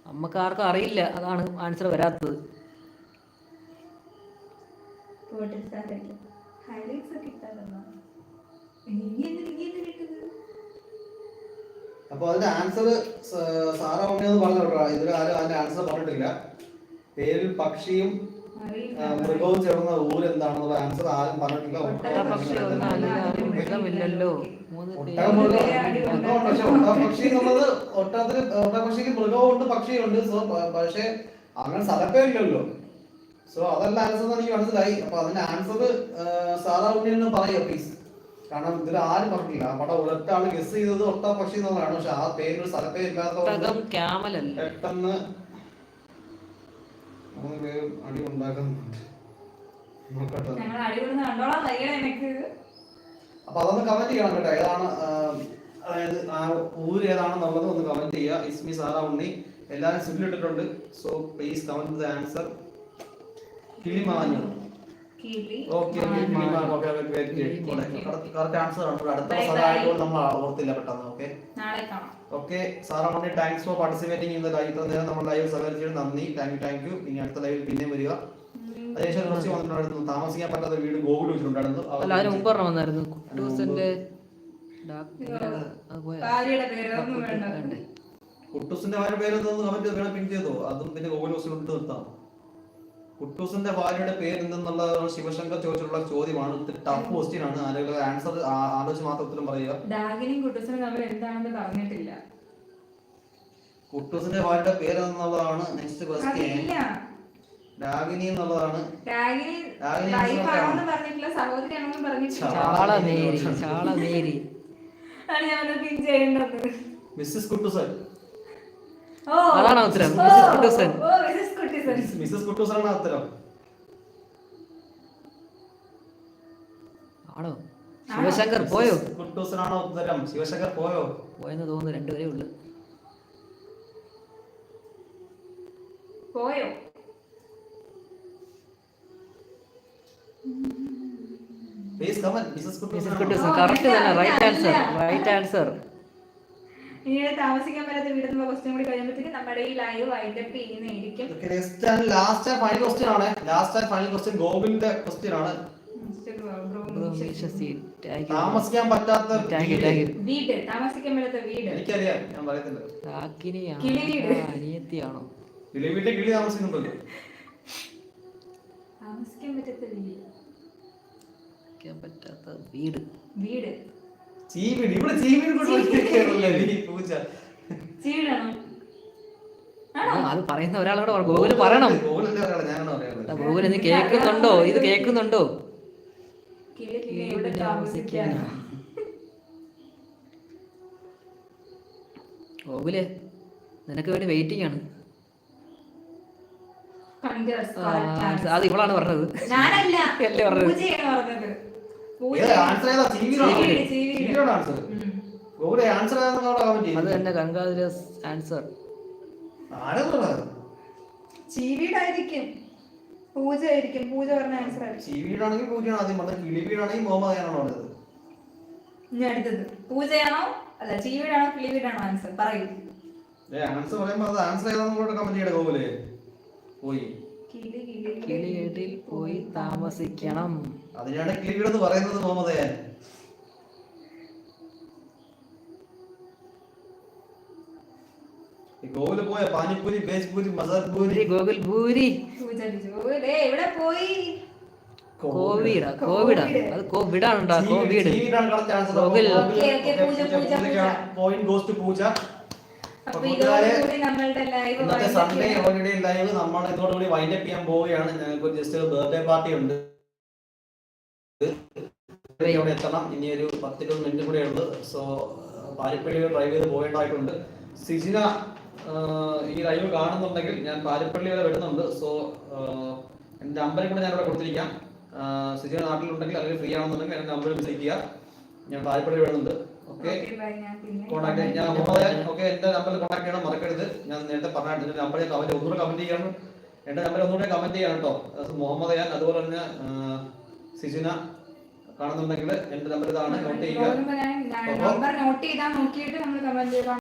നമുക്ക് ആർക്കും അറിയില്ല, അതാണ് ആൻസർ വരാത്തത്. അപ്പൊ അതിന്റെ ആൻസർ സാറാ ഉണ്ണിയെന്ന് പറഞ്ഞോട്ടോ. ഇതിൽ ആരും അതിന്റെ ആൻസർ പറഞ്ഞിട്ടില്ല. പേരിൽ പക്ഷിയും മൃഗവും ചേർന്ന ഊര് എന്താണെന്നുള്ള ആൻസർ ആരും പറഞ്ഞിട്ടില്ല. മൃഗമില്ലല്ലോ. പക്ഷി എന്നുള്ളത് ഒട്ടകപക്ഷിക്ക് മൃഗവും ഉണ്ട് പക്ഷിയും ഉണ്ട്. സോ പക്ഷെ അങ്ങനെ സ്ഥലപ്പേരില്ലല്ലോ. സോ അതല്ല ആൻസർ എനിക്ക് മനസ്സിലായി. അപ്പൊ അതിന്റെ ആൻസർ സാറാ ഉണ്ണിയെന്ന് പറയുക പ്ലീസ്. കാരണം ഇതിൽ ആരും പറഞ്ഞില്ല. അവിടെ ഒരൊറ്റ ആള് ഗസ് ചെയ്തത് ഒട്ടകപക്ഷി എന്നുള്ളതാണ്. പക്ഷെ ആ പേര് സ്ഥലപ്പേരില്ലാത്തതുകൊണ്ട് പെട്ടെന്ന് അടി ഉണ്ടാക്കുന്നുണ്ട്. അപ്പൊ അതൊന്ന് കമന്റ് ചെയ്യണം കേട്ടോ. ഏതാണ് അതായത് ആ ഊര് ഏതാണെന്നുള്ളത് ഒന്ന് കമന്റ് ചെയ്യുക. ഇസ്മി സാറാ ഉണ്ണി എല്ലാവരും സിമ്പിൾ ഇട്ടിട്ടുണ്ട്. So please comment the answer. കിളിമാഞ്ഞു. ഓക്കെ കറക്റ്റ് ആൻസർ ആണ്. അടുത്ത സ്ഥലമായതുകൊണ്ട് നമ്മൾ ഓർത്തില്ല പെട്ടെന്ന്. Okay Sara Unni, thanks for participating in the live. ഇത്ര നേരം നമ്മൾ ലൈവ് സഹകരിച്ചതിന് നന്ദി. Thank you. ഇനി അടുത്ത ലൈവിൽ പിന്നെ വരിക. അതേശം കുറച്ച് വന്നിട്ടുണ്ടായിരുന്നു. താമസിക്കാൻ പറ്റാത്ത വീട് ഗോകുൽ വെച്ചിട്ടുണ്ടായിരുന്നു. കുട്ടൂസിന്റെ ഭാര്യ പേരെന്തെന്ന് കമന്റ് വേണം പിൻ ചെയ്തോ. അതും പിന്നെ ഗോകുൽ ഹൗസിലോട്ട് നിർത്താം. കുട്ടൂസിന്റെ ഭാര്യയുടെ പേര് എന്തെന്നുള്ള ശിവശങ്കർ ചോദിച്ചിട്ടുള്ള ചോദ്യമാണ്. ടഫ് ക്വസ്റ്റ്യൻ ആണ്. ആരെങ്കിലും ആൻസർ ആലോചിച്ച് മാത്രം ഉത്തരം പറയുക. കുട്ടൂസിന്റെ ഭാര്യയുടെ പേര് എന്നുള്ളതാണ് നെക്സ്റ്റ് ക്വസ്റ്റ്യൻ. രാഗിനി എന്നുള്ളതാണ്. മിസ്സസ് കുട്ടൂസൻ. മിസ്സസ് കുട്ടൂസനാണ് ഉത്തരം. ആണോ? ശിവശങ്കർ പോയോ? കുട്ടൂസനാണോ ഉത്തരം? ശിവശങ്കർ പോയെന്ന് തോന്നുന്നു. രണ്ടുപേരേ ഉള്ളു. Please comment. Mrs. Kutusan. Correct തന്നെ. Right answer. ഇനി താമസിക്കാൻ പറ്റാത്ത വീടെന്നുള്ള ക്വസ്റ്റ്യൻ കൂടി കഴിയുമ്പോഴത്തേക്ക് നമ്മുടെ ഈ ലൈവ് വൈൻഡപ്പ് ചെയ്യുന്നതായിരിക്കും. ലാസ്റ്റ് ആൻഡ് ഫൈനൽ ക്വസ്റ്റ്യൻ ആണ്. ലാസ്റ്റ് ആൻഡ് ഫൈനൽ ക്വസ്റ്റ്യൻ ഗോകുലിന്റെ ക്വസ്റ്റ്യൻ ആണ്. താമസിക്കാൻ പറ്റാത്ത വീട്. താമസിക്കാൻ പറ്റാത്ത വീട് എനിക്കറിയാം, ഞാൻ പറയത്തില്ല. അനിയത്തിയാണോ? വീട്ടിലെ കിളി താമസിക്കുന്നുണ്ടല്ലോ. താമസിക്കാൻ പറ്റാത്ത വീട്. പറ്റാത്ത വീട്. ചീവീട്. ഇവിടെ ചീവീട് അത് പറയുന്ന ഒരാളോട് ഗോകുല് പറയണം. ഗോകുല് നീ കേൾക്കുന്നുണ്ടോ? ഇത് കേൾക്കുന്നുണ്ടോ? ഗോകുല് നിനക്ക് വേണ്ടി വെയിറ്റിംഗ് ആണ്. അത് ഇവളാണ് പറഞ്ഞത്. അല്ലേ പറഞ്ഞത്? അത് തന്നെ. Congratulations answer. ചീവീടായിരിക്കും. പൂജയായിരിക്കും. പൂജ പറഞ്ഞ ആൻസർ ആയിരിക്കും. ചീവീടാണെങ്കിൽ പൂജയാണ് ആദ്യം പറഞ്ഞത്. കിളിവീടാണെങ്കിൽ മുഹമ്മദാണോ പറഞ്ഞത്? ഇനി അടുത്തത് പൂജയാണോ അല്ല ചീവീടാണോ കിളിവീടാണോ? ആൻസർ പറയൂ. ആൻസർ പറയുമ്പോ അത് ആൻസർ ഏതാണെന്ന് കമന്റ് ചെയ്യണം. ഗോകുലേ പോയി കിളി വീട്ടിൽ പോയി താമസിക്കണം. അതിനാണ് കിളിവീടെന്ന് പറയുന്നത് മുഹമ്മദേ. ഗോകുല് പോയ പാനിപ്പൂരി, ബേസ്പൂരി, മസാൽപൂരി, ഗോകുൽ പൂരി. എവിടെ പോയി? കോവിഡാ. അത് കോവിഡാണോ? Covid. Gokul point goes to Pooja. ഇന്നത്തെ സൺഡേ ഹോളിഡേ ലൈവ് നമ്മൾ ഇതോടുകൂടി വൈൻഡപ്പ് ചെയ്യാൻ പോവുകയാണ്. ഞങ്ങൾക്ക് ജസ്റ്റ് ഒരു ബർത്ത്ഡേ പാർട്ടി ഉണ്ട്. അവിടെ എത്തണം. ഇനി ഒരു 10-20 മിനിറ്റ് കൂടെ ഉള്ളു. സോ പാരിപ്പള്ളി ഡ്രൈവ് ചെയ്ത് പോകേണ്ടതായിട്ടുണ്ട്. സിജിന ഈ ലൈവ് കാണുന്നുണ്ടെങ്കിൽ ഞാൻ പാരിപ്പള്ളി വരെ വരുന്നുണ്ട്. സോ എൻ്റെ നമ്പറിൽ കൂടെ ഞാൻ ഇവിടെ കൊടുത്തിരിക്കാം. സിജിന നാട്ടിലുണ്ടെങ്കിൽ അല്ലെങ്കിൽ ഫ്രീ ആണെന്നുണ്ടെങ്കിൽ എൻ്റെ നമ്പറിൽ വിളിച്ച് ചെയ്യുക. ഞാൻ പാരിപ്പള്ളി വരുന്നുണ്ട്. ഓക്കെ, കോൺടാക്ട് ഞാൻ ഓക്കെ. എൻ്റെ നമ്പറിൽ കോൺടാക്ട് ചെയ്യണം, മറക്കരുത്. ഞാൻ നേരത്തെ പറഞ്ഞിട്ട് നമ്പർ ഒന്നുകൂടെ കമന്റ് ചെയ്യണം. എൻ്റെ നമ്പർ ഒന്നുകൂടെ കമന്റ് ചെയ്യണം കേട്ടോ. മുഹമ്മദ് യാൻ, അതുപോലെ തന്നെ സിജിന കാണുന്നുണ്ടെങ്കിൽ എൻ്റെ നമ്പർ ഇതാണ്, നോട്ട് ചെയ്യുക.